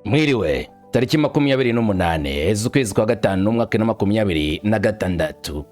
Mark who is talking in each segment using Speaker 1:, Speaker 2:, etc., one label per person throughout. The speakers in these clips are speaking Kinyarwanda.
Speaker 1: Mwiriwe, tariki 28 z'ukwezi kwa gatanu umwaka wa 2026.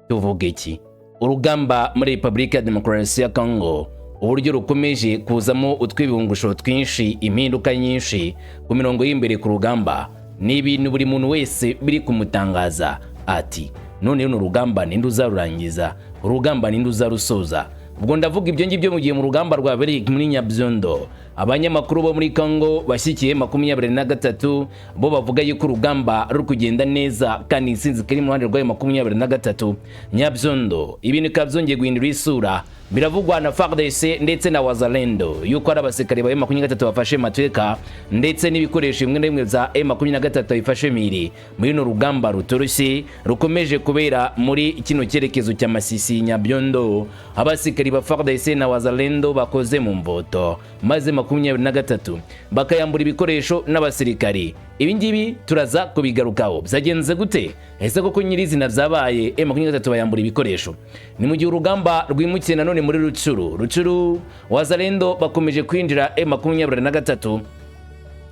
Speaker 1: Tuvuga iki? Urugamba muri Repubulika ya Demokarasi ya Congo, uburyo rukomeje kuzamo utwibungusho twinshi, impinduka nyinshi ku mirongo y'imbere ku rugamba, ni ibintu buri muntu wese biri kumutangaza ati none runo rugamba ninde uzarurangiza, urugamba ninde uzarusoza. Ubwo ndavuga ibyo ngibyo mu gihe mu rugamba rwabereye muri Nyabyondo abanyamakuru bo muri Congo bashyikiye 23 bo bavuga yuko urugamba ruri kugenda neza kandi insinzi kiri mu ruhande rwa 23 Nyabyondo. Ibintu kabyongeye guhindura isura, biravugwa na FARDC ndetse na Wazalendo yuko ari abasekare ba M23 bafashe mateka ndetse n'ibikoresho bimwe na bimwe za M23 bifashe miri muri no rugamba rutoroshye rukomeje kubera muri kino cyerekezo cya Masisi-Nyabiondo. Abasekare ba FARDC na Wazalendo bakoze mu mvoto maze 23 bakayambura ibikoresho n'abasirikari. Ibi ngibi turaza kubigarukaho byagenze gute, ese koko nyirizina byabaye M23 bayambura ibikoresho. Ni mu gihe urugamba rwimukiye nanone muri Rucuru Wazalendo bakomeje kwinjira M23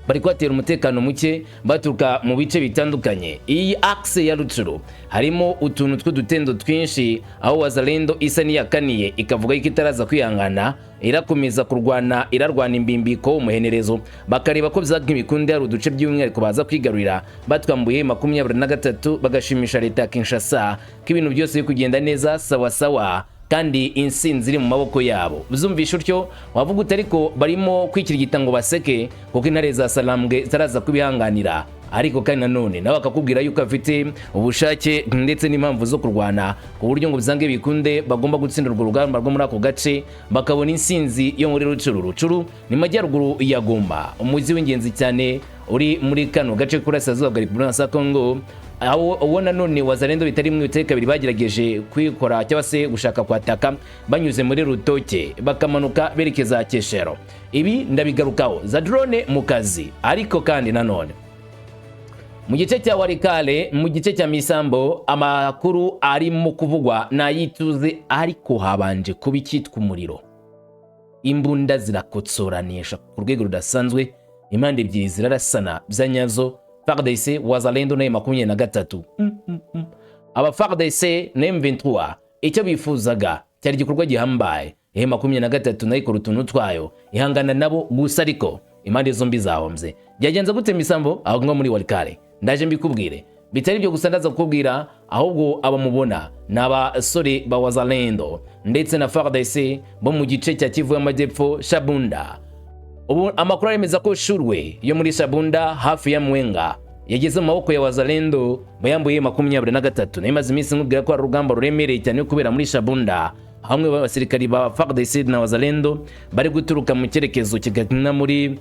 Speaker 1: bari kwatera umutekano muke baturuka mu bice bitandukanye. Iyi axe ya Rucuru harimo utuntu tw'udutendo twinshi, aho Wazalendo isa niyakaniye ikavuga ko itaraza kwihangana, irakomeza kurwana, irarwana imbimbiko umuhenerezo, bakareba ko byagimikundi hari uduce by'umwihariko baza kwigarurira batwambuye 23 bagashimisha leta ya Kinshasa ko ibintu byose biri kugenda neza sawa sawa kandi insinzi iri mu maboko yabo. Bizumvisha utyo wavuga utariko barimo kwikirigita ngo baseke kuko intare za Salambwe zaraza kubihanganira, ariko kandi nanone nawe akakubwira yuko afite ubushake ndetse n'impamvu zo kurwana ku buryo ngo bizange bikunde bagomba gutsinda urwo rugamba rwo muri ako gace bakabona insinzi yo muri Rucuru ni majyaruguru ya Goma, umuzi w'ingenzi cyane uri muri kano gace kurasazwa bwa Repubulika ya Congo. Aho ubona none Wazalendo bitari mu biteka kabiri bagerageje kwikora cyangwa se gushaka kwataka banyuze muri Rutoke bakamanuka berekeza Keshero. Ibi ndabigarukaho za drone mu kazi, ariko kandi nanone mu gice cya Warikale, mu gice cya Misambo, amakuru arimo kuvugwa na ituze, ariko habanje kuba icyitwa umuriro. Imbunda zirakotsoranisha ku rwego rudasanzwe, impande ebyiri zirarasana bya nyazo, FARDC Wazalendo na M23. Aba FARDC na M23 icyo bifuzaga cyari igikorwa gihambaye, M23 nayo ikora utuntu twayo ihangana nabo gusa, ariko impande zombi zahombye. Byagenze gute Misambo aho ngo muri Warikale? Ndaje mbikubwire, bitari byo gusa ndaza kukubwira, ahubwo abamubona n'abasore ba Wazalendo ndetse na FARDC bo mu gice cya Kivu y'Amajyepfo Shabunda. Ubu amakuru aremeza ko Shurwe yo muri Shabunda hafi ya Mwenga yageze mu maboko ya Wazalendo bayambuye 23. Naimaze iminsi nkubwira ko ari urugamba ruremereye cyane kubera muri Shabunda, hamwe b'abasirikari ba FARDC na Wazalendo bari guturuka mu cyerekezo kigana muri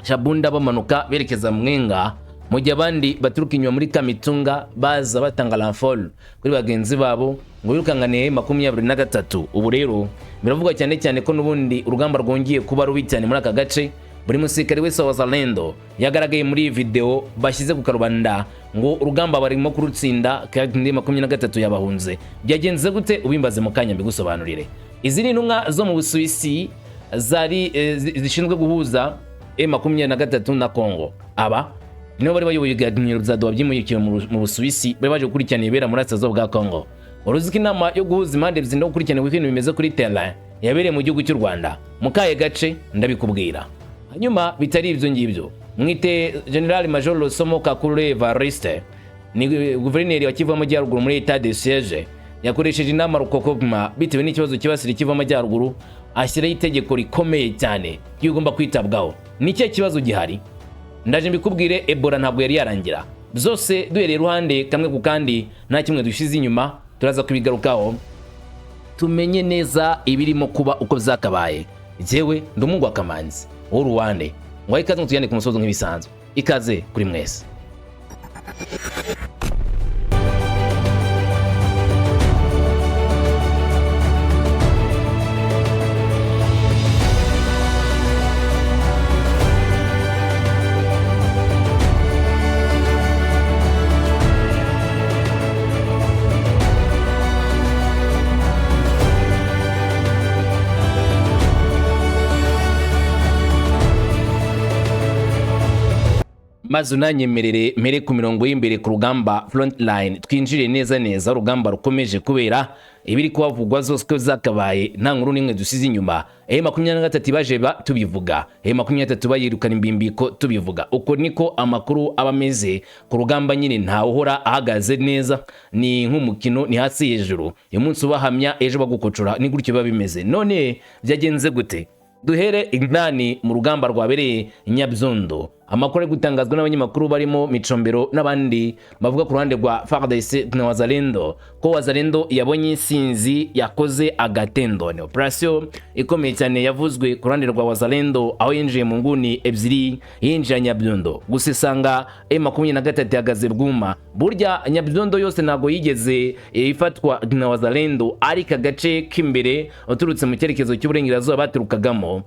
Speaker 1: Shabunda bamanuka berekeza Mwenga, mu gihe abandi baturuka inyuma muri Kamitunga baza batanga lanfol kuri bagenzi babo ngo birukangane 23. Ubu rero biravugwa cyane cyane ko nubundi urugamba rwongeye kuba rubi cyane muri aka gace. Buri musirikare wese wa Wazalendo yagaragaye muri video bashyize ku karubanda ngo urugamba barimo kurutsinda kandi 23 yabahunze. Byagenze gute? Ubimbaze mu kanya mbigusobanurire. Izi ni intumwa zo mu Busuwisi zari zishinzwe guhuza M23 na Congo. Aba nibo bari bayoboye ibiganiro bya doha by'imuyikiro mu Busuwisi, bari baje gukurikirana ibera muri Asazo bwa Congo. Uruziki inama yo guhuza impande ebyiri no gukurikirana uko ibintu bimeze kuri terrain yabereye mu gihugu cy'u Rwanda. Mu kaye gace ndabikubwira. Hanyuma bitari ibyo ngibyo, mwite General Major Somo Kakule Variste ni guverineri wa Kivu y'Amajyaruguru muri Etat de Siège, yakoresheje inama rukokoma bitewe n'ikibazo kibasira Kivu y'Amajyaruguru, ashyiraho itegeko rikomeye cyane y'ugomba kwitabwaho. Ni cyo kibazo gihari? Ndaje mbikubwire, Ebola ntabwo yari yarangira. Byose duhereye ruhande kamwe ku kandi, nta kimwe dushize inyuma, turaza kubigarukaho tumenye neza ibirimo kuba uko byakabaye. Jewe ndumungwa Kamanzi uruwande ngo ikaze tujyane ku musozo nk'ibisanzwe. Ikaze kuri mwese. maze unanyemerere mere ku mirongo y'imbere ku rugamba front line twinjire neza neza urugamba rukomeje kubera ibiri kuhavugwa zose ko zakabaye nta nkuru nimwe dusize inyuma. M23 baje tubivuga, M23 bayirukana imbimbiko tubivuga. Uko niko amakuru abameze ku rugamba nyine nta uhora ahagaze neza, ni nk'umukino ni hasi hejuru. Uyu munsi ubahamya ejo bagukocora, ni gutyo biba bimeze. None byagenze gute? Duhere indani mu rugamba rwabereye Nyabyondo. Amakuru ari gutangazwa n'abanyamakuru barimo Micombero n'abandi bavuga ku ruhande rwa FARDC na Wazalendo ko Wazalendo yabonye insinzi yakoze agatendo. Ni operation ikomeye cyane yavuzwe ku ruhande rwa Wazalendo aho yinjiye mu nguni ebyiri yinjira Nyabyondo. Gusesanga M23 yagaze bwuma. Burya Nyabyondo yose nago yigeze ifatwa na Wazalendo ariko agace k'imbere uturutse mu cyerekezo cy'uburengerazuba baturukagamo,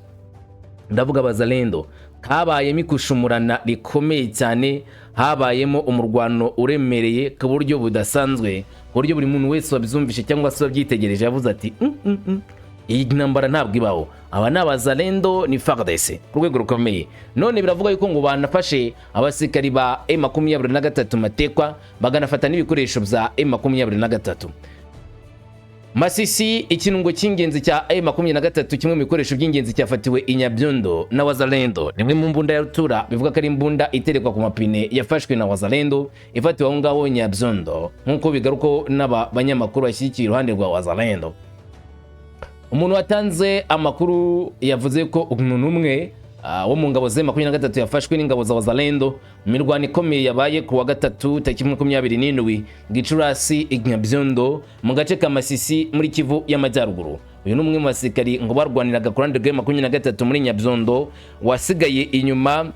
Speaker 1: ndavuga Wazalendo, kabayemo ikushumurana rikomeye cyane, habayemo umurwano uremereye ku buryo budasanzwe, ku buryo buri muntu wese wabyumvishe cyangwa se wabyitegereje yavuze ati iyi ntambara ntabwo ibaho. Aba ni Wazalendo ni FARDC ku rwego rukomeye. None biravuga yuko ngo banafashe abasikari ba M23 matekwa, baganafata n'ibikoresho bya M23. Masisi, ikinungo cy'ingenzi cya M23, kimwe mu bikoresho by'ingenzi cyafatiwe inyabyondo na Wazalendo. Nimwe mu mbunda ya rutura bivuga ko ari imbunda iterekwa ku mapine yafashwe na Wazalendo ifatiwe aho ngaho Nyabyondo, nk'uko bigaruko n'aba banyamakuru bashyigikiye iruhande rwa Wazalendo. Umuntu watanze amakuru yavuze ko umuntu umwe wo mu ngabo ze 23 yafashwe n'ingabo za Wazalendo mu mirwano ikomeye yabaye ku wa gatatu tariki 27 Gicurasi Nyabyondo mu gace ka Masisi muri Kivu y'Amajyaruguru. Uyu ni umwe mu basikari ngo barwaniraga ku ruhande rwa 23 muri Nyabyondo wasigaye inyuma.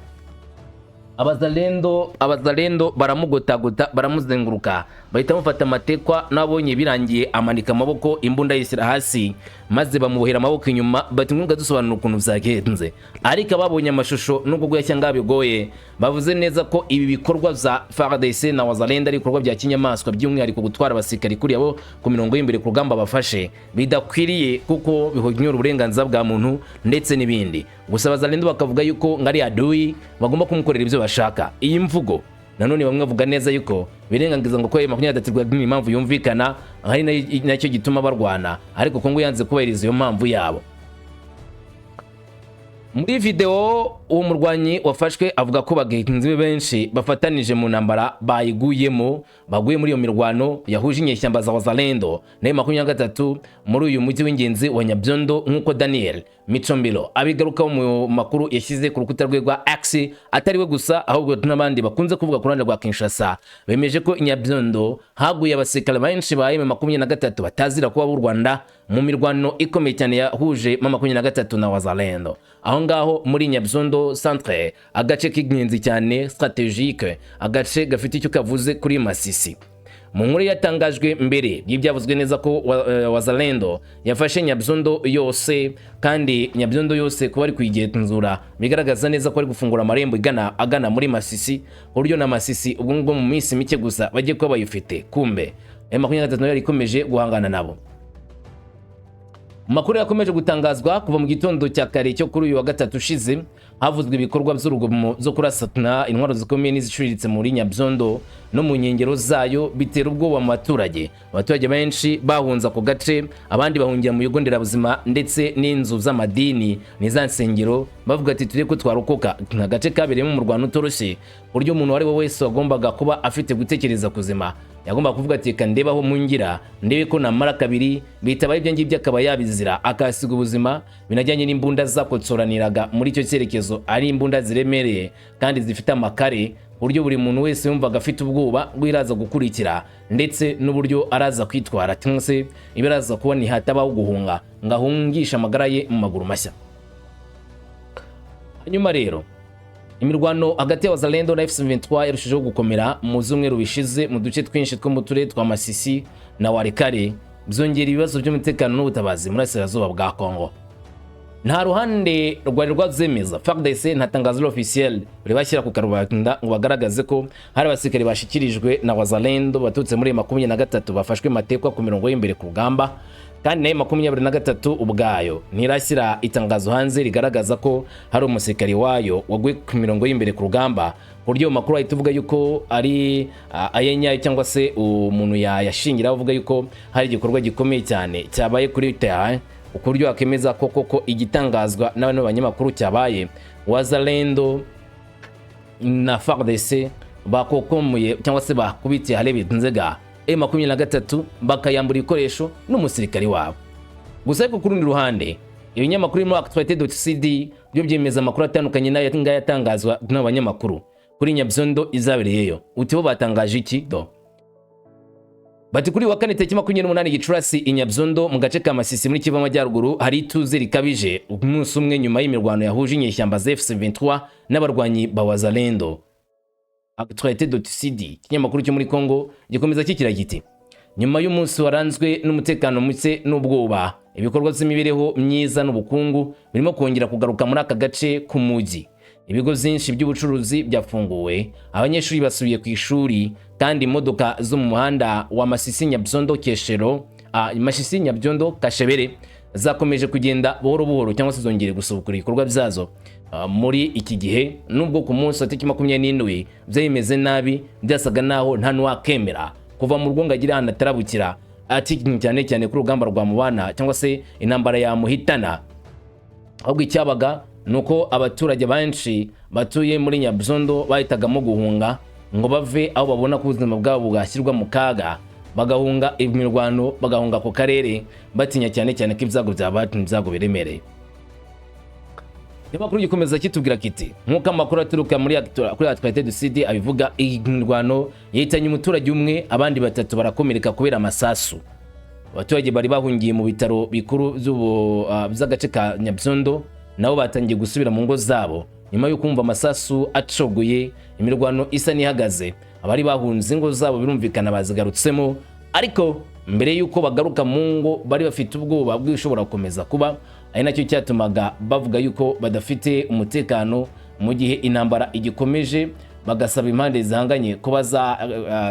Speaker 1: Abazalendo baramugotagota, baramuzenguruka, bahita mufata amatekwa, nabonye birangiye amanika amaboko, imbunda yishyira hasi, maze bamubohera amaboko inyuma. Bati mwuga dusobanura ukuntu byagenze, ariko ababonye amashusho nubwo guyashyanga bigoye bavuze neza ko ibi bikorwa za FARDC na Wazalendo ari ibikorwa bya kinyamaswa, by'umwihariko gutwara abasikari kuri abo ku mirongo y'imbere ku rugamba bafashe bidakwiriye kuko bihonyura uburenganzira bwa muntu ndetse n'ibindi. Gusa Wazalendo bakavuga yuko ngari adui bagomba kumukorera ibyo bashaka. Iyi mvugo nanone bamwe bavuga neza yuko birengangiza ngo ko M23 impamvu yumvikana ari nacyo gituma barwana, ariko Kongo yanze kubahiriza iyo mpamvu yabo. Muri video uwo murwanyi wafashwe avuga ko bagenzi benshi bafatanije mu ntambara bayiguyemo, baguye muri iyo mirwano yahuje inyeshyamba za Wazalendo na M23 muri uyu mujyi w'ingenzi wa Nyabyondo, nk'uko Daniel Micombero abigaruka mu makuru yashyize ku rukuta rwe rwa X. Atari we gusa ahubwo n'abandi bakunze kuvuga ku ruhande rwa Kinshasa bemeje ko Nyabyondo haguye abasikari benshi ba M23 batazira kuba b'u Rwanda mu mirwano ikomeye cyane yahuje M23 na Wazalendo. Aho ngaho muri Nyabyondo centre, agace k'ingenzi cyane strategique, agace gafite icyo kavuze kuri Masisi. Mu nkuru yatangajwe mbere y'ibyavuzwe neza ko Wazalendo yafashe Nyabyondo yose, kandi Nyabyondo yose kuba ari kuyigenzura bigaragaza neza ko ari gufungura amarembo agana muri Masisi, buryo na Masisi ubwo ngo mu minsi mike gusa bagiye kuba bayifite. Kumbe M23 yari ikomeje guhangana nabo. Makuru yakomeje gutangazwa kuva mu gitondo cya kare cyo kuri uyu wa gatatu ushize, havuzwe ibikorwa by'urugomo zo kurasatana intwaro zikomeye n'iziciriritse muri Nyabyondo no mu nkengero zayo, bitera ubwoba mu baturage. Abaturage benshi bahunza ku gace, abandi bahungira mu bigo nderabuzima ndetse n'inzu z'amadini n'izansengero, bavuga ati turi ko twarokoka. Nka gace kabereyemo umurwano utoroshye, buryo umuntu wari we wese wagombaga kuba afite gutekereza kuzima yagomba kuvuga ati reka ndebaho mungira ndebe ko namara kabiri bitabaye ibyo ngibyo akaba yabizira akasiga ubuzima. Binajyanye n'imbunda zakotsoraniraga muri icyo cyerekezo, ari imbunda ziremereye kandi zifite amakare, buryo buri muntu wese yumvaga afite ubwoba bw'iraza gukurikira ndetse n'uburyo araza kwitwara, cyangwa se ibiraza kuba nihatabaho guhunga ngahungisha amagara ye mu maguru mashya. Hanyuma rero imirwano hagati ya Wazalendo na F23 yarushijeho gukomera mu zumweru bishize mu duce twinshi two mu turere twa Masisi na Warekare, byongera ibibazo by'umutekano n'ubutabazi muri Burasirazuba bwa Kongo. Nta ruhande rwari rwazemeza FARDC nta tangazo officiel bari bashyira ku karubanda ngo bagaragaze ko hari abasikari bashikirijwe na Wazalendo batutse muri 23 bafashwe matekwa ku mirongo y'imbere ku rugamba. kandi nayo 23 ubwayo ntirashyira itangazo hanze rigaragaza ko hari umusirikari wayo waguye ku mirongo y'imbere ku rugamba. Buryo makuru ahita uvuga yuko ari ayenyayo cyangwa se umuntu yashingira avuga yuko hari igikorwa gikomeye cyane cyabaye kuri terrain, ukuryo akemeza ko koko igitangazwa n'abana b'abanyamakuru cyabaye. Wazalendo na FARDC bakokomuye cyangwa se bakubitiye harebe nzega M23 bakayambura ibikoresho n'umusirikari wabo. Gusa ariko ku rundi ruhande ibinyamakuru muri ACTUALITE.CD byo byemeza amakuru atandukanye nayo yatangazwa n'abanyamakuru kuri Nyabyondo izabereyeyo. Utibo batangaje iki do? Bati kuri wa kane tariki 28 Gicurasi inyabyondo mu gace ka Masisi muri Kivu Amajyaruguru hari ituze rikabije umunsi umwe nyuma y'imirwano yahuje inyeshyamba za FC23 n'abarwanyi ba Wazalendo. ACTUALITE.CD kinyamakuru cyo muri Kongo gikomeza kikira giti nyuma y'umunsi waranzwe n'umutekano muke n'ubwoba, ibikorwa by'imibereho myiza n'ubukungu birimo kongera kugaruka muri aka gace k'umujyi. Ibigo byinshi by'ubucuruzi byafunguwe, abanyeshuri basubiye ku ishuri, kandi imodoka zo mu muhanda wa Masisi-Nyabiondo-Kashebere zakomeje kugenda buhoro buhoro cyangwa se zongere gusubukura ibikorwa byazo. Muri iki gihe nubwo ku munsi wa 27 byemeze nabi, byasaga naho nta n'uwakemera kuva mu rwonga agira ahantu atarabukira, ati cyane cyane ku rugamba rwa mubana cyangwa se intambara yamuhitana. Ahubwo icyabaga nuko abaturage benshi batuye muri Nyabyondo bahitagamo guhunga ngo bave aho babona ko ubuzima bwabo bwashyirwa mu kaga, bagahunga imirwano, bagahunga ku karere batinya cyane cyane ko ibyago byago biremereye. Imakuru gikomeza kitubwira kiti nk'uko amakuru aturuka muri ACTUALITE.CD abivuga, imirwano yahitanye umuturage umwe, abandi batatu barakomereka kubera amasasu. Abaturage bari bahungiye mu bitaro bikuru by'agace ka Nyabyondo nabo batangiye gusubira mu ngo zabo nyuma yo kumva amasasu acoguye, imirwano isa nihagaze. Abari bahunze ingo zabo birumvikana bazigarutsemo, ariko mbere yuko bagaruka mu ngo bari bafite ubwoba bw'ishobora gukomeza kuba, ari nacyo cyatumaga bavuga yuko badafite umutekano mu gihe intambara igikomeje, bagasaba impande zihanganye ko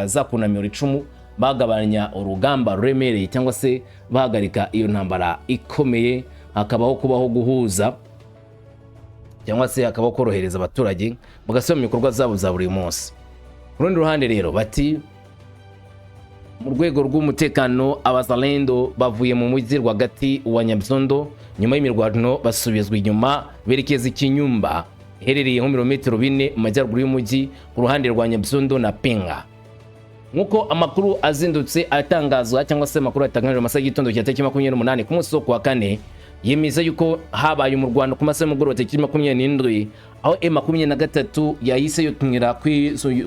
Speaker 1: zakunamira icumu bagabanya urugamba ruremereye cyangwa se bahagarika iyo ntambara ikomeye, hakabaho kubaho guhuza cyangwa se hakabaho korohereza abaturage bagasubira mu bikorwa zabo za buri munsi. Ku rundi ruhande rero bati mu rwego rw'umutekano Wazalendo bavuye mu mujyi rwagati wa Nyabyondo nyuma y'imirwano basubizwa inyuma berekeza Nyuma iherereye nko kilometero 4 mu majyaruguru y'umujyi ku ruhande rwa Nyabyondo na Pinga. Nk'uko amakuru azindutse atangazwa cyangwa se amakuru atangajwe amasaha y'igitondo cya tariki 28 ku munsi wo kuwa kane, yemeza yuko habaye umurwano ku masaha y'umugoroba tariki 27 aho M23 yahise yotumira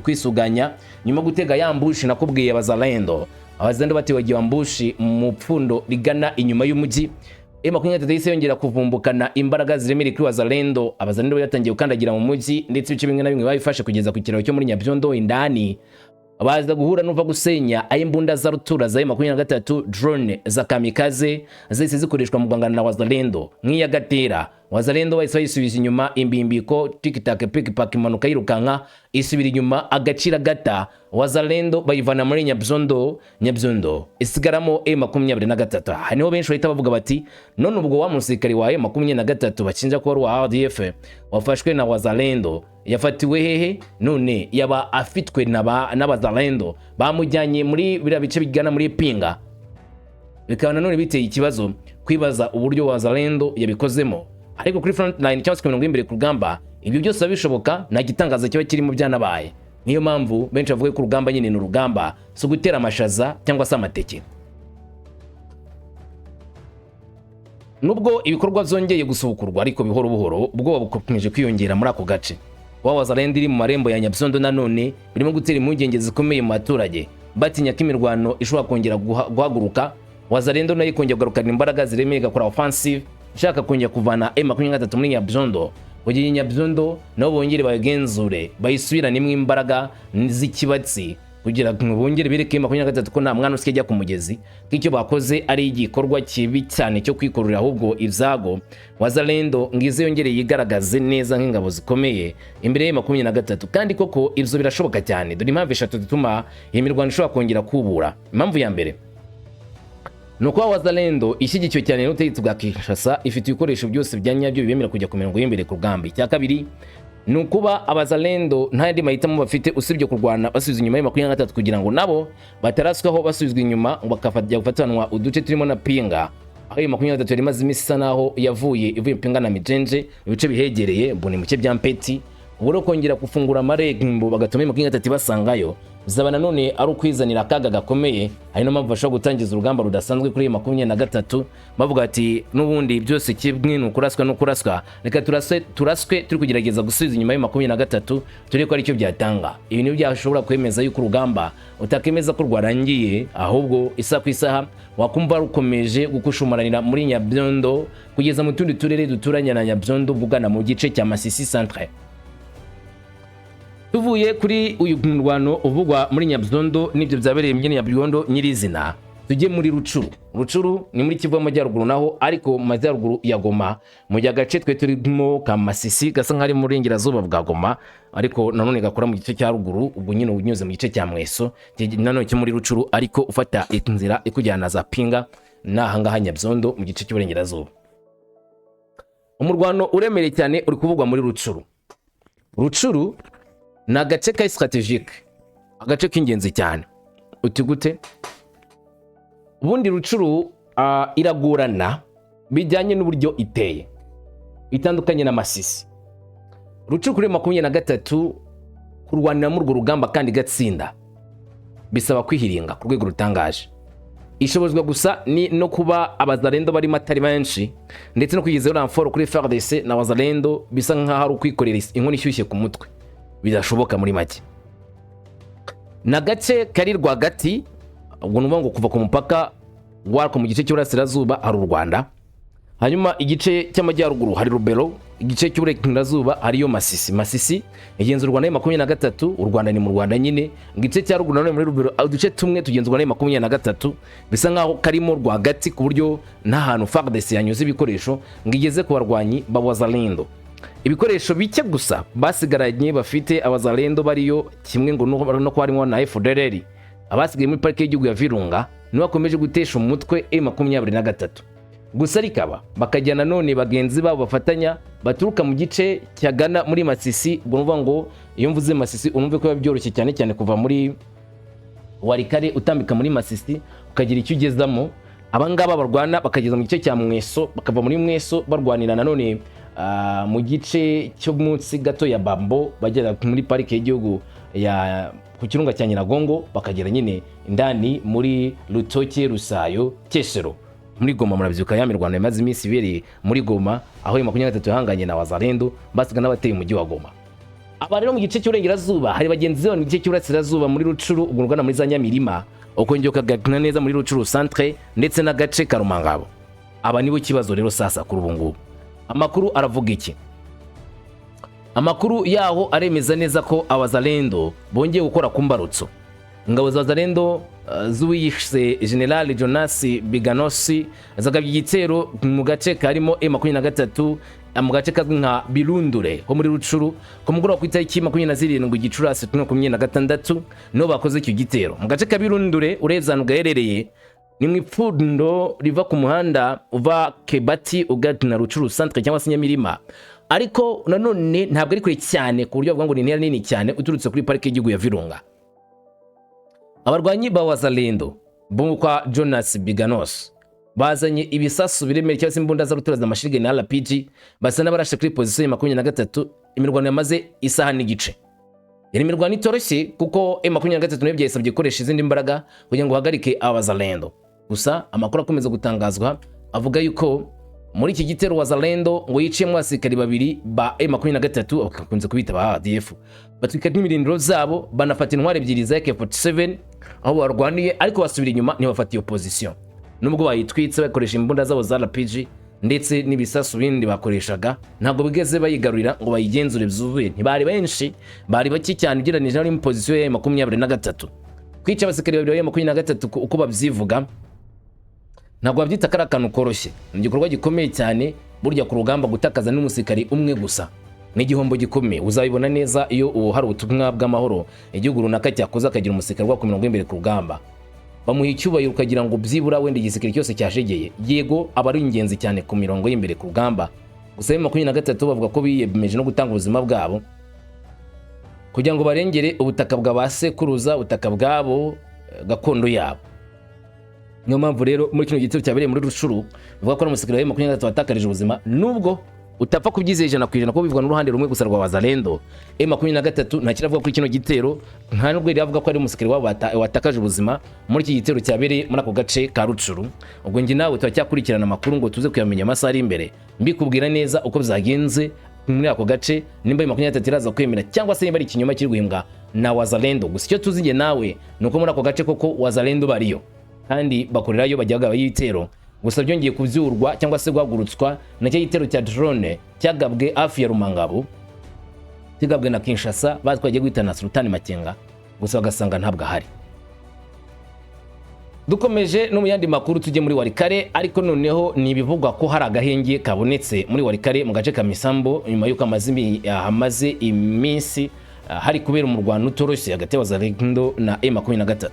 Speaker 1: kwisuganya nyuma gutega yambushi nakubwiye Wazalendo. Wazalendo batiwagiye ambushi mu pfundo rigana inyuma y'umujyi. M23 yahise yongera kuvumbukana imbaraga ziremere kuri Wazalendo. Abazalendo batangiye gukandagira mu mujyi ndetse ibice bimwe na bimwe babifashe kugeza ku kiraro cyo muri Nyabyondo indani. Abaza guhura nuva gusenya ayimbunda za rutura za M23 drone za kamikaze zahise zikoreshwa mu guhangana na Wazalendo nk'iya gatera. Wazalendo bahise bayisubiza inyuma imbimbiko tiktak pickpack imanuka yirukanka isubira inyuma agacira gata. Wazalendo bayivana muri Nyabyondo isigaramo M23. Haniho benshi bahita bavuga bati none ubwo wa musirikari wa M23 bacinja ko wa RDF wafashwe na Wazalendo yafatiwe hehe? None yaba afitwe n'Abazalendo bamujyanye muri bira bice bigana muri Pinga. Bikaba none biteye ikibazo kwibaza uburyo Wazalendo yabikozemo, ariko kuri front line cyangwa se imbere ku rugamba ibyo byose bishoboka, nta gitangaza kiba kirimo byanabaye. Niyo mpamvu benshi bavuga ko urugamba nyine ni urugamba, so gutera amashaza cyangwa se amateke. Nubwo ibikorwa byongeye gusubukurwa ariko bihoro buhoro ubwoba bukomeje kwiyongera muri ako gace. Wazalendo iri mu marembo ya Nyabyondo nanone birimo gutera impungenge zikomeye mu baturage, batinya ko imirwano ishobora kongera guhaguruka. Wazalendo nayo kongera kugarukana imbaraga ziremeye gakora offensive ishaka kongera kuvana M23 muri Nyabyondo, kugira Nyabyondo nabo bongere bayigenzure bayisubiranemo imbaraga z'ikibatsi kugira ngo bongere bereke M23 ko nta mwana usikejya ku mugezi, k'icyo bakoze ari igikorwa kibi cyane cyo kwikorera ahubwo ibyago. Wazalendo ngize yongere yigaragaze neza nk'ingabo zikomeye imbere ya M23, kandi koko ibyo birashoboka cyane. Dore impamvu eshatu zituma iyi mirwano ishobora kongera kubura. Impamvu ya mbere, nuko Wazalendo ishyigikiwe cyane n'ubutegetsi bwa Kinshasa ifite ibikoresho byose bya nyabyo bibemera kujya ku mirongo y'imbere ku rugamba. Icya kabiri ni ukuba Abazalendo nta yandi mahitamo bafite usibye kurwana basubizwa inyuma ya 23 kugira ngo nabo bataraswaho basubizwa inyuma bakafajya gufatanwa uduce turimo na Pinga, aho iyo 23 yari maze imisi isa naho ivuye Pinga na Mijenje ibice bihegereye mbone muke bya Mpeti, uburo kongera gufungura amarembo bagatuma 23 basangayo bizaba nanone ari ukwizanira akaga gakomeye. Hari no mpamvu bashobora gutangiza urugamba rudasanzwe kuri 23 bavuga ati n'ubundi byose kimwe n'ukuraswa n'ukuraswa, reka turaswe turi kugerageza gusubiza inyuma ya 23 turi ko ari cyo byatanga. Ibi ni byashobora kwemeza yuko urugamba utakemeza ko rwarangiye, ahubwo isa ku isaha wakumva rukomeje gukushumaranira muri Nyabyondo kugeza mu tundi turere duturanye na Nyabyondo bugana mu gice cya Masisi centre. Tuvuye kuri uyu mirwano uvugwa muri Nyabyondo n'ibyo byabereye mu Nyabyondo nyirizina, tujye muri Rucuru. Rucuru ni muri Kivu y'Amajyaruguru naho ariko mu majyaruguru ya Goma, mu gace twe turimo ka Masisi gasa nk'ari muri Ingirazuba bwa Goma, ariko nanone gakora mu gice cya ruguru, ubwo nyine unyuze mu gice cya Mweso nanone cyo muri Rucuru, ariko ufata inzira ikujyana za Pinga n'ahangaha Nyabyondo mu gice cy'Uburengerazuba. Umurwano uremereye cyane uri kuvugwa muri Rucuru. Rucuru na gace ka strategique, agace k'ingenzi cyane. Uti gute? Ubundi Rucuru iragurana bijyanye n'uburyo iteye, itandukanye na Masisi. Rucuru kuri 23 kurwanira mu rugamba kandi gatsinda bisaba kwihiringa ku rwego rutangaje. Ishobozwa gusa ni no kuba Abazalendo bari matari benshi ndetse no kwigezaho ramforo kuri FARDC na Wazalendo bisa nkaho ari ukwikorera inkoni ishyushye ku mutwe, bidashoboka muri make. Na gace kari rwagati, ubwo nuvuga ngo kuva ku mupaka warko mu gice cy'Uburasirazuba hari u Rwanda, hanyuma igice cy'Amajyaruguru hari Rubero, igice cy'Uburengerazuba hariyo Masisi. Masisi igenzurwa na 23, u Rwanda ni mu Rwanda nyine, igice cya ruguru nanone muri Rubero uduce tumwe tugenzurwa na 23, bisa nkaho karimo rwagati ku buryo nta hantu FARDC yanyuze ibikoresho ngigeze ku barwanyi ba Wazalendo. Ibikoresho bike gusa basigaranye bafite Abazalendo bariyo kimwe ngo no ko harimo na FDLR abasigaye muri parike y'igihugu ya Virunga ni bakomeje gutesha umutwe M23. Gusa rikaba bakajyana none bagenzi babo bafatanya baturuka mu gice cyagana muri Masisi. Ubwo nuvuga ngo iyo mvuze Masisi unumve ko byoroshye cyane cyane kuva muri Warikare utambika muri Masisi ukagira icyo ugezamo. Abangaba barwana bakageza mu gice cya Mweso, bakava muri Mweso barwanira nanone mu gice cy'umunsi gato ya Bambo bagera muri parike y'igihugu ya ku kirunga cya Nyiragongo, bakagera nyine indani muri Rutoke, Rusayo, Keshero muri Goma. Murabyuka ya mirwano yamaze iminsi ibiri muri Goma, aho 23 yahanganye na Wazalendo basiga n'abateye umujyi wa Goma. Aba rero mu gice cy'Uburengerazuba hari bagenzi babo mu gice cy'Uburasirazuba muri Rucuru, ubwo rugana muri za Nyamirima, ukongera ukagana neza muri Rucuru centre ndetse na gace ka Rumangabo. Aba nibo kibazo rero sasa kuri ubu ngubu. Amakuru aravuga iki? Amakuru yaho aremeza neza ko Abazalendo bongeye gukora kumbarutso. Ingabo za Wazalendo z'uwiyise General Jonas Biganosi zagabye igitero mu gace karimo M23 mu gace kazwi nka Birundure ho muri Rucuru ku mugoroba ku itariki 27 Gicurasi 2026 no bakoze icyo gitero mu gace ka Birundure urezanwa gaherereye ni mwipfundo riva ku muhanda uva Kebati ugatina Rucuru centre cyangwa se Nyamirima, ariko nanone ntabwo ari kure cyane ku buryo bwa ngo ni ntera nini cyane uturutse kuri parike y'igihugu ya Virunga. Abarwanyi ba Wazalendo bo kwa Jonas Biganos bazanye ibisasu biremere cyangwa se imbunda za ruturaza amashirige na RPG basa n'abarashe kuri position ya 23. Imirwano yamaze isaha n'igice. Yari imirwano itoroshye kuko M23 n'ibyo yasabye gukoresha izindi mbaraga kugira ngo hagarike Abazalendo. Gusa amakuru akomeza gutangazwa avuga yuko muri iki gitero Wazalendo ngo yiciyemo asikari babiri ba M23 bakakunze kubita ba ADF, batwika n'imirindiro zabo banafata intware ebyiri za AK47 aho barwaniye, ariko basubira inyuma ntibafata iyo position. Nubwo bayitwitse bakoresha imbunda zabo za RPG ndetse n'ibisasu bindi bakoreshaga, ntabwo bigeze bayigarurira ngo bayigenzure byuzuye. Ntibari benshi, bari baki cyane ugereranije ari mu position ya 23. Kwica abasikari babiri ba 23 uko babyivuga ntabwo babyita karakanu koroshye, ni igikorwa gikomeye cyane. Burya ku rugamba gutakaza n'umusikari umwe gusa ni igihombo gikomeye. Uzabibona neza iyo hari ubutumwa bw'amahoro igihugu runaka cyakoze akagira umusikari wa 70 ku rugamba. bamuha icyubahiro ukagira ngo byibura wenda igisirikare cyose cyashegeye. Yego aba ari ingenzi cyane ku mirongo y'imbere ku rugamba, gusa M23 bavuga ko biyemeje no gutanga ubuzima bwabo kugira ngo barengere ubutaka bw'abasekuruza, ubutaka bwabo, gakondo yabo. Niyo mpamvu rero muri kino gitero cyabereye muri Rushuru bivuga ko umusirikare wa M23 watakarije ubuzima, nubwo utapfa kubyizeye 100% ko bivugwa n'uruhande rumwe gusa rwa Wazalendo. M23 nta kiravuga ko kino gitero, nta nubwo iravuga ko ari umusirikare wabo watakaje ubuzima muri iki gitero cyabereye muri ako gace ka Rushuru. Ubwo ngi nawe twacyakurikirana amakuru ngo tuze kuyamenya amasaha ari imbere, mbikubwira neza uko byagenze muri ako gace, nimba M23 iraza kwemera cyangwa se nimba ari ikinyoma kiri guhimbwa na Wazalendo. Gusa icyo tuzinge nawe nuko muri ako gace koko Wazalendo bariyo kandi bakorerayo bajyaga bayitero. Gusa byongeye kubyurwa cyangwa se guhagurutswa na cyo gitero cya drone cyagabwe hafi ya Rumangabo, kigabwe na Kinshasa, batwagiye guhitana Sultani Makenga, gusa bagasanga ntabwo ahari. Dukomeje no mu yandi makuru tujye muri Warikare, ariko noneho ni bivugwa ko hari agahenge kabonetse muri Warikare mu gace ka Misambo nyuma yuko hamaze iminsi hari kubera umurwano utoroshye hagati ya Wazalendo na M23.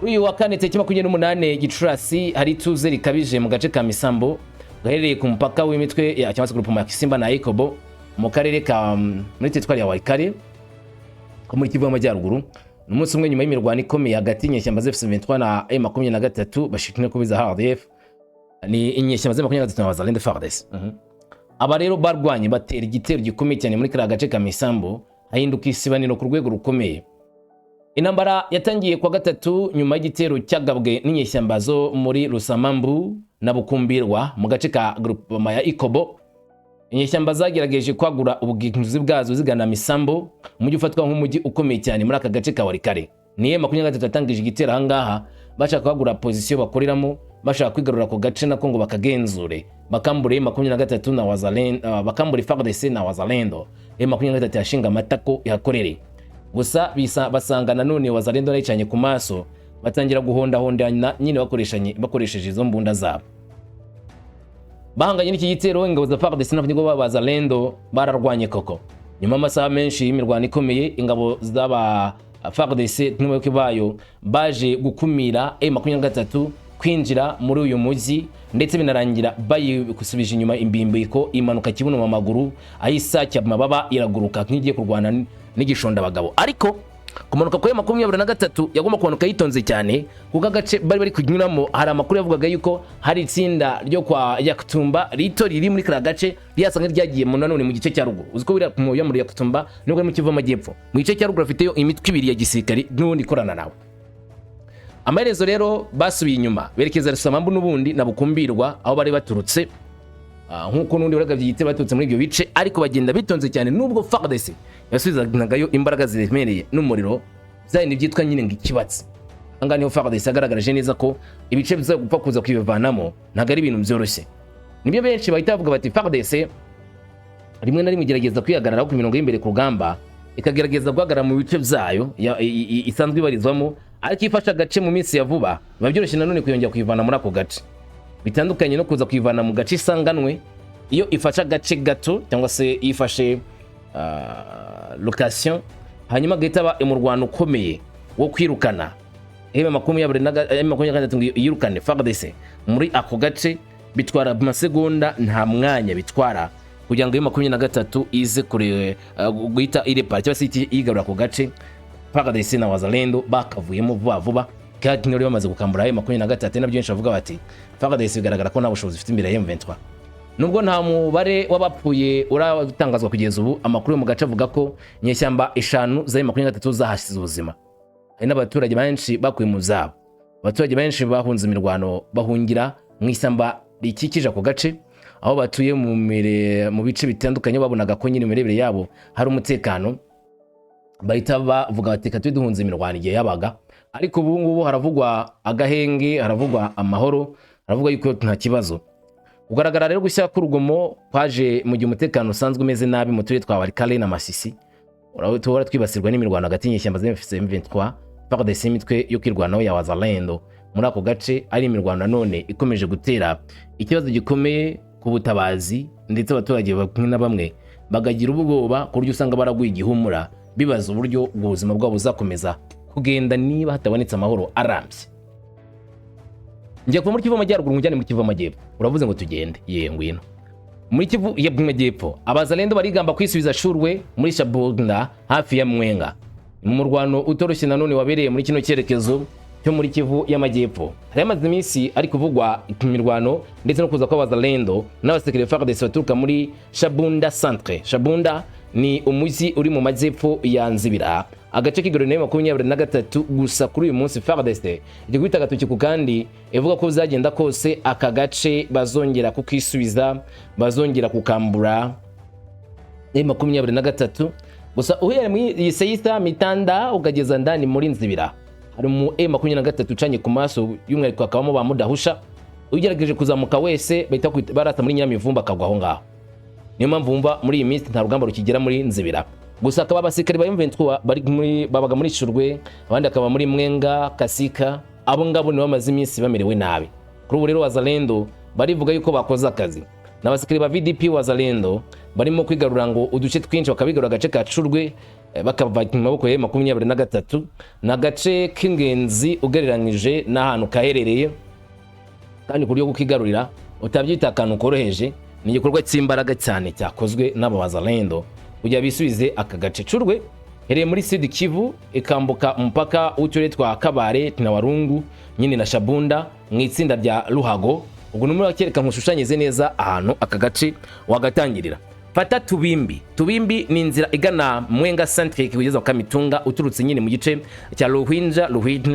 Speaker 1: Uyu wa kane tariki 28 Gicurasi hari ituze rikabije mu gace ka Misambo gaherereye ku mupaka w'imitwe ya cyangwa se groupe ya Kisimba na Ikobo mu karere ka muri teritwari ya Warikare ko muri Kivu y'Amajyaruguru. Umunsi umwe nyuma y'imirwano ikomeye hagati y'inyeshyamba Z23 na M23 bashikine kubiza HDF ni inyeshyamba Z23 na Wazalendo FARDC. Aba rero barwanye batera igitero gikomeye cyane muri kara gace ka Misambo, hahinduka isibaniro ku rwego rukomeye. Intambara yatangiye kwa gatatu nyuma y'igitero cyagabwe n'inyeshyamba zo muri Rusamambu na Bukumbirwa mu gace ka groupe ya Ikobo. Inyeshyamba zagerageje kwagura ubwigunzi bwazo zigana Misambo, umujyi ufatwa nk'umujyi ukomeye cyane muri aka gace ka Warikare. Ni M23 atangije igitero ahangaha bashaka kwagura position bakoreramo, bashaka kwigarura ko gace nako ngo bakagenzure, bakambure M23 na Wazalendo, bakambure FARDC na Wazalendo. M23 yashinga amatako yakorere, gusa basanga nanone Wazalendo nayicanye ku maso, batangira guhondahondana nyine bakoresheje izo mbunda zabo. Bahanganye n'iki gitero ingabo za FARDC n'abanyego ba Wazalendo bararwanye koko. Nyuma amasaha menshi y'imirwano ikomeye, ingabo z'aba FARDC n'umuyoboke bayo baje gukumira M23 kwinjira muri uyu mujyi, ndetse binarangira bayikusubije inyuma imbimbiko imanuka kibuno mu maguru, ayisa cyamababa iraguruka nk'igiye kurwana n'igishonda abagabo. Ariko kumanuka kwa M23 yagomba kumanuka yitonze cyane kuko agace bari kunyuramo hari amakuru yavugaga yuko hari itsinda ryo kwa Yakutumba rito riri muri kara gace ryasanga ryagiye mu nanone mu gice cya ruguru. Uziko biri mu muri Yakutumba nubwo mu Kivu y'Amajyepfo mu gice cya ruguru afiteyo imitwe ibiri ya gisirikari n'ubundi korana nawe. Amaherezo rero basubiye inyuma berekeza Rusamambu n'ubundi na Bukumbirwa aho bari baturutse, nk'uko n'undi baragabye igitero baturutse muri ibyo bice, ariko bagenda bitonze cyane nubwo FARDC yasubizagayo imbaraga ziremereye n'umuriro byari byitwa nyine ng'ikibatsi. Anga niho FARDC agaragaraje neza ko ibice biza gupfa kuza kwivanamo ntago ari ibintu byoroshye. Nibyo benshi bahita bavuga bati FARDC rimwe na rimwe igerageza kwihagarara ku mirongo y'imbere ku rugamba, ikagerageza guhagarara mu bice byayo isanzwe ibarizwamo, ariko ifasha agace mu minsi ya vuba biba byoroshye nanone kuyongera kwivana muri ako gace, bitandukanye no kuza kwivana mu gace isanganwe. Iyo ifasha agace gato cyangwa se ifashe location hanyuma gahita imurwano ukomeye wo kwirukana M23 yirukane FARDC muri ako gace, bitwara amasegonda nta mwanya bitwara kugira ngo M23 ize kure guhita irepa cyangwa se yigarura ako gace. FARDC na Wazalendo bakavuyemo vuba vuba kandi nari bamaze gukambura M23. Nabyo benshi bavuga bati FARDC bigaragara ko nta bushobozi ifite imbere ya M23. Nubwo nta mubare w'abapfuye uratangazwa kugeza ubu, amakuru mu gace avuga ko inyeshyamba 5 za M23 zahasize ubuzima. Hari n'abaturage benshi bakuye mu zabo. Abaturage benshi bahunze imirwano bahungira mu ishyamba rikikije ako gace, aho batuye mu bice bitandukanye babonaga ko nyine imirebere yabo hari umutekano, bahita bavuga bati ka duhunze imirwano igihe yabaga. Ariko ubu ngubu haravugwa agahenge, haravugwa amahoro, haravugwa yuko nta kibazo. Kugaragara rero gushya k'urugomo kwaje mu gihe umutekano usanzwe umeze nabi mu turere twa Warikare na Masisi. Urabona twibasirwa n'imirwano hagati y'inyeshyamba Z23 FARDC imitwe yo kwirwanaho ya Wazalendo muri ako gace, ari imirwano none ikomeje gutera ikibazo gikomeye ku butabazi, ndetse abaturage bamwe na bamwe bagagira ubwoba ku buryo usanga baraguye igihumura bibaza uburyo ubuzima bwabo buzakomeza kugenda niba hatabonetse amahoro arambye. Ngiye kuva muri Kivu amajyaruguru njyane muri Kivu amajyepfo. Uravuze ngo tugende. Ngwino. Muri Kivu y'amajyepfo abazalendo barigamba kwisubiza shurwe muri Shabunda hafi ya Mwenga. Mu murwano utoroshye nanone wabereye muri kino cyerekezo cyo muri Kivu y'amajyepfo. Hari amaze iminsi ari kuvugwa imirwano ndetse no kuza kwa Wazalendo n'abasekere FARDC baturuka muri Shabunda centre. Shabunda ni umujyi uri mu majyepfo ya Nzibira, agace k'igorone 23 gusa kuri uyu munsi. FARDC igwita gatukiku kandi ivuga ko bizagenda kose aka gace bazongera kukisubiza, bazongera kukambura 23 gusa. Uhereye muri Seyita Mitanda ukageza ndani muri Nzibira hari mu M23 ucanye ku maso y'umwihariko akabamo ba mudahusha. Ugerageje kuzamuka wese bahita barata muri Nyamivumba akagwa aho ngaho. Niyo mpamvu wumva muri iyi minsi nta rugamba rukigera muri Nzibira. Gusa akaba abasikari ba M23 babaga muri Shurwe, abandi akaba muri Mwenga, Kasika. Abo ngabo ni bamaze iminsi bamerewe nabi. Kuri ubu rero Wazalendo barivuga yuko bakoze akazi. N'abasikari ba VDP Wazalendo barimo kwigarura ngo uduce twinshi bakabigarura agace ka Shurwe bakava mu maboko ya 23 n'agace k'ingenzi ugereranyije n'ahantu kaherereye, kandi kuri yo kukigarurira utabyita akantu koroheje. Ni igikorwa cy'imbaraga cyane cyakozwe n'aba Wazalendo kugira bisubize aka gace. Shurwe hereye muri Sud Kivu ikambuka umupaka w'uturere twa Kabare na Warungu nyine na Shabunda mu itsinda rya Ruhago. Ubwo numwe bakereka nkushushanyeze neza ahantu aka gace wagatangirira. Fata Tubimbi. Tubimbi ni inzira igana Mwenga centre kugeza kwa Mitunga uturutse nyine mu gice cya Ruhinja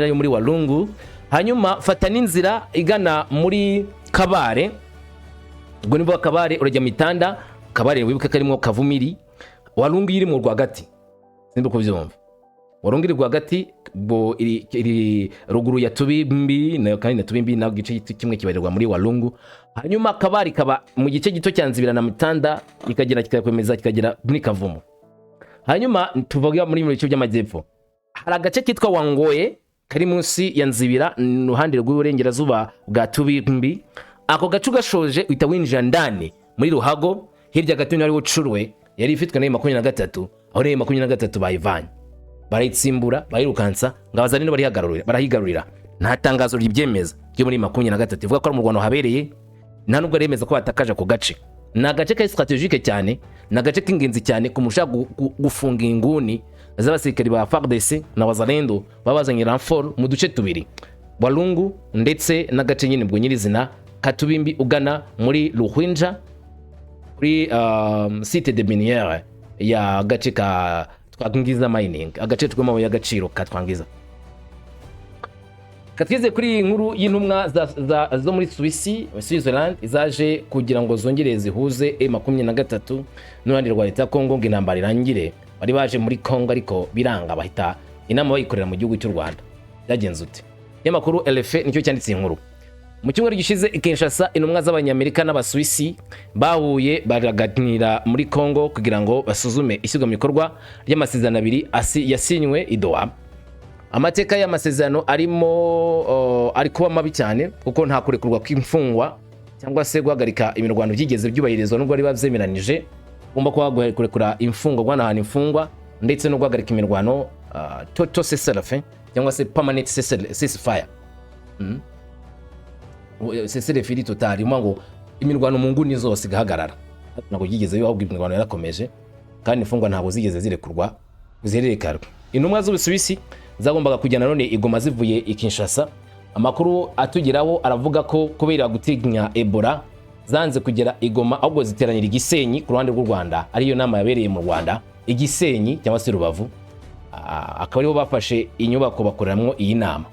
Speaker 1: yo muri Warungu. Hanyuma fata n'inzira igana muri Kabare. Ubwo nibo Kabare urajya Mitanda. Kabare wibuke karimo Kavumiri. Warungu iri mu rwagati. Simba kubyumva. Warungu iri rwagati bo iri ruguru ya Tubimbi nayo kandi na Tubimbi na gice kimwe kibarirwa muri Warungu. Hanyuma Kabare kaba mu gice gito cya Nzibira na Mitanda ikagera kikakomeza kikagera muri Kavumu. Hanyuma tuvuga muri bice by'amajyepfo hari agace kitwa Wangoye kari munsi ya Nzibira n'uruhande rw'uburengerazuba bwa Tubimbi. Ako gacu gashoje uhita winjira ndani muri Ruhago. Hirya gato ni hariho Shurwe yari ifitwe na 23 aho rero 23 bayivanye barayitsimbura bayirukansa ngabazanino barahigarurira. Nta tangazo ry'ibyemeza ryo muri 23 ivuga ko ari mu Rwanda habereye, nta nubwo remeza ko batakaje ku gace. Na gace ka strategique cyane, na gace k'ingenzi cyane kumusha gufunga inguni z'abasikari ba FARDC na Wazalendo babazanye renfort mu duce tubiri Walungu ndetse na gace nyine bwo nyirizina Katubimbi ugana muri Ruhinja kuri site de minière ya gace ka twangiza mining, agace tw'amabuye y'agaciro katwangiza. Katwize kuri inkuru y'intumwa zo muri Switzerland izaje kugira ngo zongere zihuze M23 n'uruhande rwa leta Kongo ngo intambara irangire. Bari baje muri Kongo ariko biranga bahita inama bayikorera mu gihugu cy'u Rwanda. Byagenze ute? Amakuru LFE nicyo cyanditse inkuru. Mu cyumweru gishize Kinshasa intumwa z'abanyamerika n'abasuwisi bahuye baraganira muri Kongo kugira ngo basuzume ishyirwa mu bikorwa ry'amasezerano abiri yasinywe i Doha. Amateka y'amasezerano ari kuba mabi cyane kuko nta kurekurwa kw'imfungwa cyangwa se guhagarika imirwano byigeze byubahirizwa nubwo ari bavyemeranije. Ugomba kuba kurekura imfungwa gwanahana imfungwa ndetse no guhagarika imirwano total cessez-le-feu cyangwa se permanent ceasefire. Cessez-le-feu total ngo imirwano mu nguni zose gahagarara. Nako yigeze bibaho imirwano yarakomeje kandi imfungwa ntabwo zigeze zirekurwa zirerekarwa. Intumwa z'Ubusuwisi zagombaga kujyana none igoma zivuye i Kinshasa. Amakuru atugeraho aravuga ko kubera gutinya Ebola zanze kugera igoma ahubwo ziteranira Igisenyi ku ruhande rw'u Rwanda. Ariyo nama yabereye mu Rwanda Igisenyi cyangwa se Rubavu. Akaba ariho bafashe inyubako bakoreramwo iyi nama.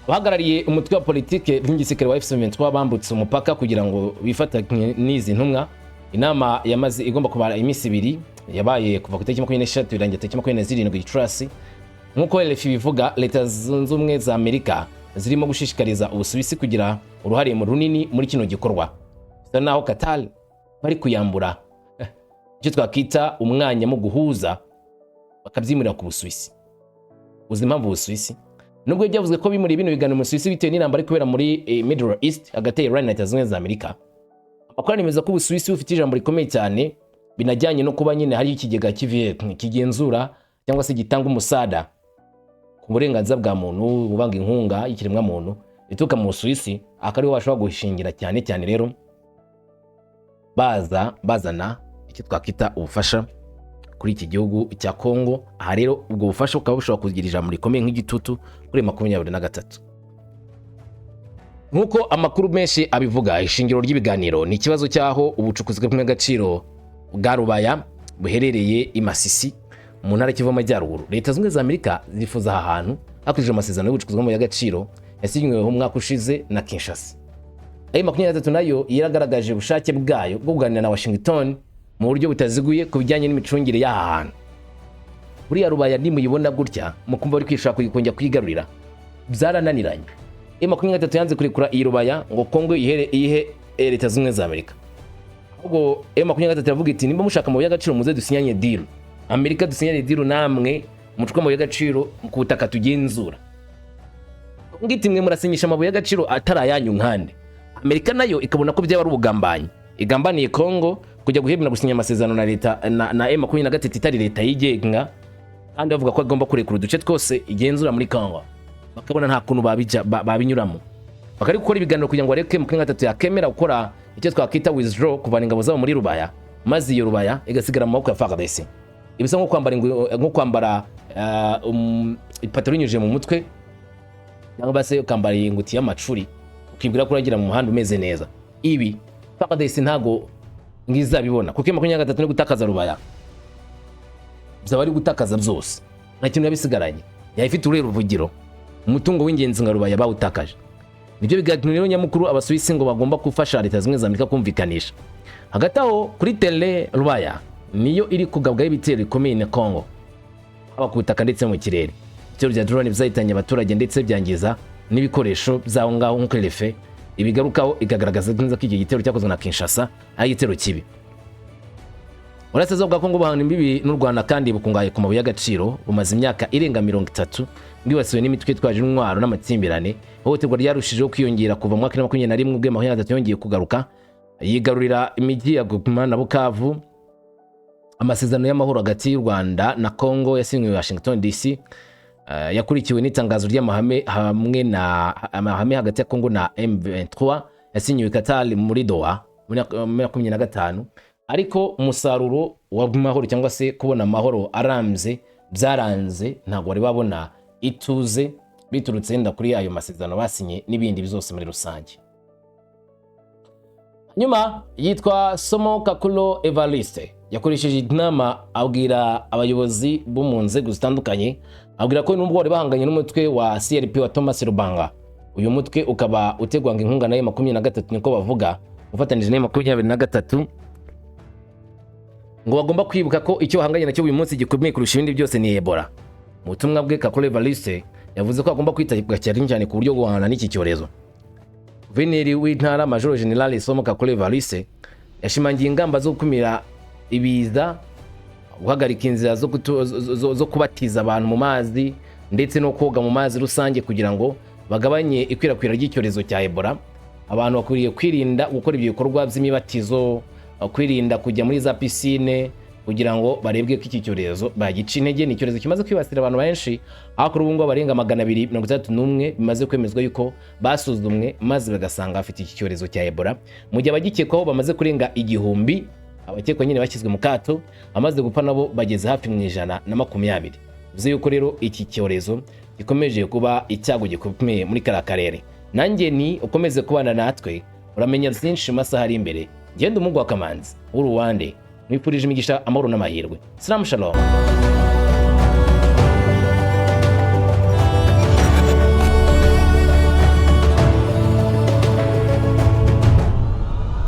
Speaker 1: Bahagarariye umutwe wa politike bw'ingisikere wa F23 bambutse umupaka kugira ngo bifatanye n'izi ntumwa. Inama yamaze igomba kubara iminsi ibiri yabaye kuva ku itariki 23 irangira itariki 27 Gicurasi. Nk'uko LFI bivuga, leta zunze ubumwe za Amerika zirimo gushishikariza Ubusuwisi kugira uruhare mu runini muri kino gikorwa. Bisa naho Qatar bari kuyambura icyo twakita umwanya mu guhuza bakabyimurira ku Busuwisi. Uzi impamvu Ubusuwisi nubwo byavuzwe ko bimuri bino biganiro mu Busuwisi bitewe n'intambara ari kubera muri Middle East hagati ya Iran na Leta zunze ubumwe za Amerika. Amakuru nemeza ko Ubusuwisi bufite ijambo rikomeye cyane binajyanye no kuba nyine hari ikigega kigenzura cyangwa se gitanga umusada ku burenganzira bwa muntu ubanga inkunga y'ikiremwa muntu ituka mu Busuwisi akariho bashobora gushingira cyane cyane rero bazana icyo twakita ubufasha kuri iki gihugu cya Kongo. Aha rero ubwo bufasha ukaba bushobora kugira ijambo rikomeye nk'igitutu kuri 23. Nk'uko amakuru menshi abivuga, ishingiro ry'ibiganiro ni ikibazo cyaho ubucukuzi bw'agaciro bwa Rubaya buherereye i Masisi mu ntara Kivu Amajyaruguru. Leta zunze za Amerika zifuza aha hantu hakurikije amasezerano y'ubucukuzi bw'agaciro yasinyweho umwaka ushize na Kinshasa. M23 nayo yaragaragaje ubushake bwayo bwo kuganira na Washington mu buryo butaziguye ku bijyanye n'imicungire y'aha hantu. Buriya Rubaya nimuyibona gutya mukumva bari kwishaka kujya kwigarurira byarananiranye. M23 yanze kurekura iyi Rubaya ngo Kongo ihe Leta zunze za Amerika. Ahubwo M23 yavuga iti nimba mushaka mu y'agaciro muze dusinyanye deal. Amerika dusinyanye deal namwe mucuka mu y'agaciro ku butaka tugenzura. Ngiti mwe murasinyisha amabuye y'agaciro atarayanyu nkande. Amerika nayo ikabona ko byaba ari ubugambanyi. Igambaniye Kongo kujya guhebna gusinya amasezerano na leta na M23 itari leta yigenga, kandi bavuga ko agomba kurekura uduce twose igenzura muri Kongo. Bakabona nta kuntu babinyuramo. Bakari gukora ibiganiro kugira ngo areke M23 yakemera gukora icyo twakita withdraw kuvana ingabo zabo muri Rubaya, maze iyo Rubaya igasigara mu maboko ya FARDC. Ibisa nko kwambara ipataro inyuje mu mutwe cyangwa se ukambara ingutiya y'amacuri ukibwira ko uragira mu muhanda umeze neza. Ibi FARDC ntago ngizabibona kuko M23 no gutakaza Rubaya byaba ari gutakaza byose, nta kintu yabisigaranye. Yayifite urero ruvugiro, umutungo w'ingenzi nga Rubaya bawutakaje. Nibyo biganiro nyamukuru Abasuwisi ngo bagomba gufasha Leta zimwe za Amerika kumvikanisha. Hagati aho kuri tele Rubaya niyo iri kugabwaho ibitero bikomeye na Kongo, haba ku butaka ndetse mu kirere. Ibitero bya drone bizahitanye abaturage ndetse byangiza n'ibikoresho byaho ngaho nk'uko refe ibigarukaho ikagaragaza neza ko iki gitero cyakozwe na Kinshasa ari igitero kibi. Uretse bwa Kongo bahana imbibi n'u Rwanda kandi bukungaye ku mabuye y'agaciro bumaze imyaka irenga 30 bwibasiwe n'imitwe twaje intwaro n'amatsimbirane. Ihohoterwa ryarushijeho kwiyongera kuva mu mwaka wa 2021 ubwo M23 yongeye kugaruka yigarurira imijyi ya Goma na Bukavu. Amasezerano y'amahoro hagati y'u Rwanda na Kongo yasinywe i Washington DC yakurikiwe n'itangazo ry'amahame hamwe na amahame hagati ya Kongo na M23 yasinywe Qatar muri Doha muri 2025. Ariko umusaruro w'amahoro cyangwa se kubona amahoro aramze byaranze ntabwo bari babona ituze biturutse yenda kuri ayo masezerano basinye n'ibindi bizose muri rusange. Nyuma yitwa Somo Kakulo Evariste yakoresheje inama abwira abayobozi bo mu nzego zitandukanye, abwira ko nubwo bari bahanganye n'umutwe wa CRP wa Thomas Rubanga, uyu mutwe ukaba utegwanga inkunga na M23 niko bavuga ufatanije na M23, ngo bagomba kwibuka ko icyo hanganye nacyo uyu munsi gikomeye kurusha ibindi byose ni Ebola. Mu butumwa bwe Kakulo Evariste yavuze ko agomba kwitabwa cyane ku buryo guhangana n'iki cyorezo. Guverineri w'intara Major General Somo Kakulo Evariste yashimangiye ingamba zo gukumira ibiza, guhagarika inzira zo kubatiza abantu mu mazi ndetse no koga mu mazi rusange kugira ngo bagabanye ikwirakwira ry'icyorezo cya Ebola. Abantu bakwiriye kwirinda gukora ibyo bikorwa by'imibatizo, kwirinda kujya muri za piscine kugira ngo barebwe ko iki cyorezo bagica intege. Ni icyorezo kimaze kwibasira abantu benshi, aho kuri ubu ngo barenga 231 bimaze kwemezwa yuko basuzumwe maze bagasanga bafite iki cyorezo cya Ebola, mu gihe abagikekwaho bamaze kurenga 1000. Abakekwa nyine bashyizwe mu kato, amaze gupfa nabo bageze hafi mu 120. Bivuze yuko rero iki cyorezo gikomeje kuba icyago gikomeye muri karere. Nanjye ni ukomeze kubana natwe uramenya byinshi masaha ari imbere. Genda umugwa kamanzi uruwande mwipurije imigisha amahoro n'amahirwe. Salam shalom.